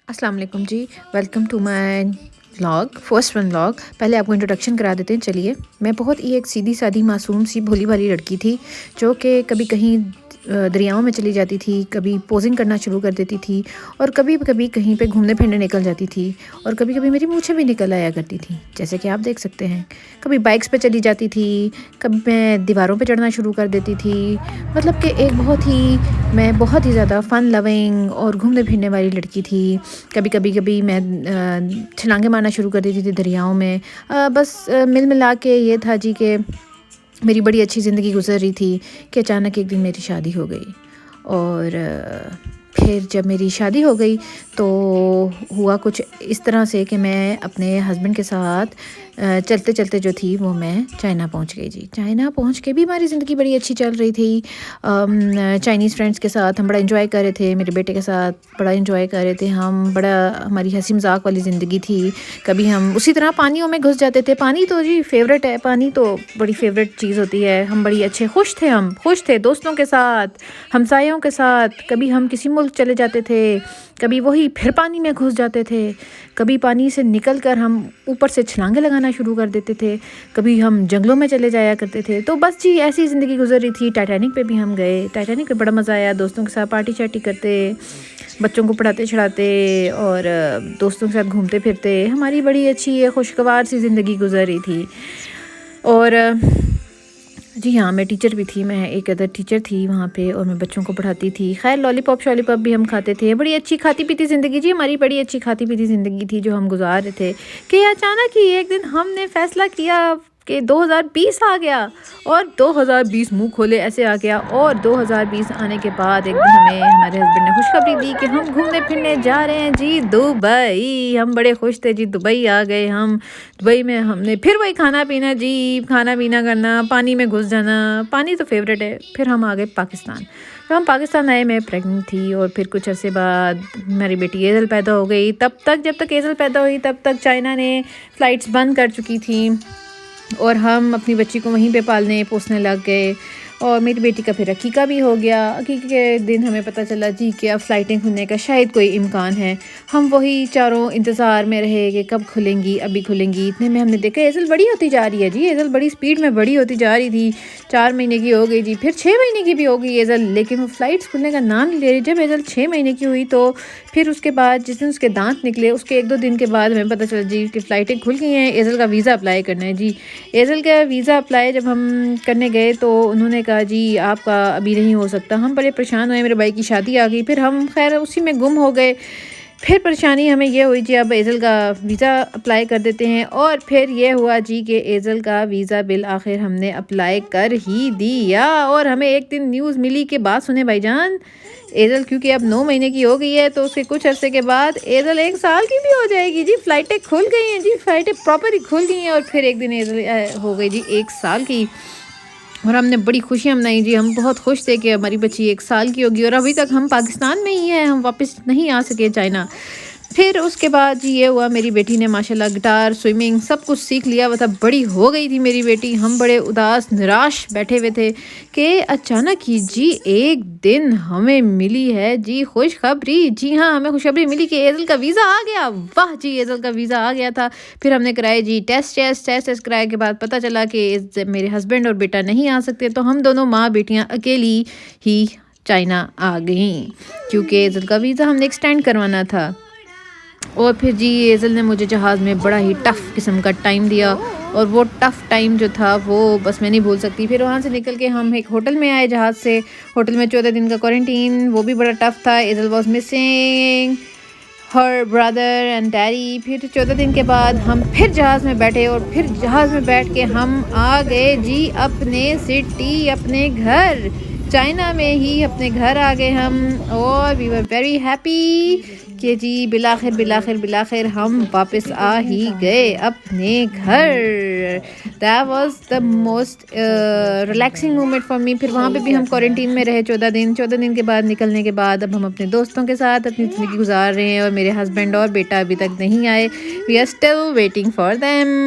अस्सलाम वालेकुम जी। Welcome to my vlog, first one vlog. पहले आपको इंट्रोडक्शन करा देते हैं। चलिए, मैं बहुत ही एक सीधी सादी मासूम सी भोली वाली लड़की थी जो कि कभी कहीं दरियाओं में चली जाती थी, कभी पोजिंग करना शुरू कर देती थी और कभी कभी कहीं पे घूमने फिरने निकल जाती थी और कभी कभी मेरी मूछें भी निकल आया करती थी, जैसे कि आप देख सकते हैं। कभी बाइक्स पे चली जाती थी, कभी मैं दीवारों पे चढ़ना शुरू कर देती थी। मतलब कि मैं बहुत ही ज़्यादा फ़न लविंग और घूमने फिरने वाली लड़की थी। कभी मैं छलांगे मारना शुरू कर देती थी दरियाओं में। बस मिल मिला के ये था जी कि मेरी बड़ी अच्छी ज़िंदगी गुजर रही थी कि अचानक एक दिन मेरी शादी हो गई। और फिर जब मेरी शादी हो गई तो हुआ कुछ इस तरह से कि मैं अपने हस्बैंड के साथ चलते चलते जो थी वो मैं चाइना पहुंच गई जी। चाइना पहुंच के भी हमारी ज़िंदगी बड़ी अच्छी चल रही थी। चाइनीज़ फ्रेंड्स के साथ हम बड़ा एंजॉय कर रहे थे, मेरे बेटे के साथ बड़ा एंजॉय कर रहे थे हम। बड़ा हमारी हंसी मजाक वाली ज़िंदगी थी। कभी हम उसी तरह पानियों में घुस जाते थे। पानी तो जी फेवरेट है, पानी तो बड़ी फेवरेट चीज़ होती है। हम बड़ी अच्छे हम खुश थे दोस्तों के साथ, हमसायों के साथ। कभी हम किसी मुल्क चले जाते थे, कभी वही फिर पानी में घुस जाते थे। कभी पानी से निकल कर हम ऊपर से छलांगे लगाना शुरू कर देते थे, कभी हम जंगलों में चले जाया करते थे। तो बस जी ऐसी ज़िंदगी गुजर रही थी। टाइटैनिक पे भी हम गए, टाइटैनिक पे बड़ा मज़ा आया। दोस्तों के साथ पार्टी शार्टी करते, बच्चों को पढ़ाते छढ़ाते और दोस्तों के साथ घूमते फिरते हमारी बड़ी अच्छी खुशगवार सी ज़िंदगी गुजर रही थी। और जी हाँ, मैं टीचर भी थी। मैं एक अदर टीचर थी वहाँ पे और मैं बच्चों को पढ़ाती थी। खैर लॉलीपॉप शॉलीपॉप भी हम खाते थे। बड़ी अच्छी खाती पीती ज़िंदगी जी हमारी, बड़ी अच्छी खाती पीती ज़िंदगी थी जो हम गुजार रहे थे कि अचानक ही एक दिन हमने फ़ैसला किया कि 2020 आ गया और 2020 मुंह खोले ऐसे आ गया। और 2020 आने के बाद एक दिन हमें हमारे हस्बैंड ने खुशखबरी दी कि हम घूमने फिरने जा रहे हैं जी दुबई। हम बड़े खुश थे जी, दुबई आ गए हम। दुबई में हमने फिर वही खाना पीना जी, खाना पीना करना, पानी में घुस जाना। पानी तो फेवरेट है। फिर हम आ गए पाकिस्तान। जब हम पाकिस्तान आए मैं प्रेग्नेंट थी और फिर कुछ अरसे बाद मेरी बेटी एजल पैदा हो गई। जब तक एजल पैदा हुई तब तक चाइना ने फ़्लाइट्स बंद कर चुकी थी और हम अपनी बच्ची को वहीं पे पालने पोसने लग गए। और मेरी बेटी का फिर अकीका भी हो गया। अकीके के दिन हमें पता चला जी कि अब फ़्लाइटें खुलने का शायद कोई इम्कान है। हम वही चारों इंतज़ार में रहे कि कब खुलेंगी, अभी खुलेंगी। इतने में हमने देखा एजल बड़ी होती जा रही है जी। एजल बड़ी स्पीड में बड़ी होती जा रही थी। 4 महीने की हो गई जी, फिर 6 महीने की भी हो गई एजल, लेकिन वो फ़्लाइट्स खुलने का नाम नहीं ले रही। जब एजल 6 महीने की हुई तो फिर उसके बाद जिस दिन उसके दांत निकले उसके 1-2 दिन के बाद हमें पता चला जी कि फ़्लाइटें खुल गई हैं। एजल का वीज़ा अप्लाई करना है जी। एजल का वीज़ा अप्लाई जब हम करने गए तो उन्होंने कहा जी आपका अभी नहीं हो सकता। हम बड़े परेशान हुए, मेरे भाई की शादी आ गई, फिर हम खैर उसी में गुम हो गए। फिर परेशानी हमें ये हुई जी अब एजल का वीज़ा अप्लाई कर देते हैं। और फिर ये हुआ जी कि एजल का वीज़ा बिल आखिर हमने अप्लाई कर ही दिया। और हमें एक दिन न्यूज़ मिली कि बात सुने भाईजान, एजल क्योंकि अब 9 महीने की हो गई है तो उसके कुछ अरसे के बाद एजल 1 साल की भी हो जाएगी जी। फ़्लाइटें खुल गई हैं जी, फ़्लाइटें प्रॉपर ही खुल गई हैं। और फिर एक दिन एजल हो गई जी 1 साल की और हमने बड़ी खुशियाँ मनाई जी। हम बहुत खुश थे कि हमारी बच्ची 1 साल की होगी। और अभी तक हम पाकिस्तान में ही हैं, हम वापस नहीं आ सके चाइना। फिर उसके बाद जी ये हुआ, मेरी बेटी ने माशाल्लाह गिटार, स्विमिंग सब कुछ सीख लिया हुआ था, बड़ी हो गई थी मेरी बेटी। हम बड़े उदास निराश बैठे हुए थे कि अचानक ही जी एक दिन हमें मिली है जी खुशखबरी। जी हाँ, हमें खुशखबरी मिली कि एजल का वीज़ा आ गया। वाह जी, एजल का वीज़ा आ गया था। फिर हमने कराए जी टेस्ट कराए के बाद पता चला कि मेरे हस्बैंड और बेटा नहीं आ सकते। तो हम दोनों माँ बेटियाँ अकेली ही चाइना आ गई क्योंकि एजल का वीज़ा हमने एक्सटेंड करवाना था। और फिर जी एजल ने मुझे जहाज़ में बड़ा ही टफ़ किस्म का टाइम दिया और वो टफ़ टाइम जो था वो बस मैं नहीं भूल सकती। फिर वहाँ से निकल के हम एक होटल में आए जहाज़ से। होटल में 14 दिन का क्वारंटीन, वो भी बड़ा टफ़ था। एजल was missing her brother and daddy. फिर 14 दिन के बाद हम फिर जहाज़ में बैठे और फिर जहाज़ में बैठ के हम आ गए जी अपने सिटी, अपने घर चाइना में ही अपने घर आ गए हम। और वी वर वेरी हैप्पी कि जी बिलाखिर हम वापस आ ही गए अपने घर। That was the most relaxing moment for me. फिर वहाँ पे भी हम क्वारंटीन में रहे 14 दिन के बाद निकलने के बाद अब हम अपने दोस्तों के साथ अपनी ज़िंदगी गुजार रहे हैं और मेरे हस्बैंड और बेटा अभी तक नहीं आए। We are still waiting for them.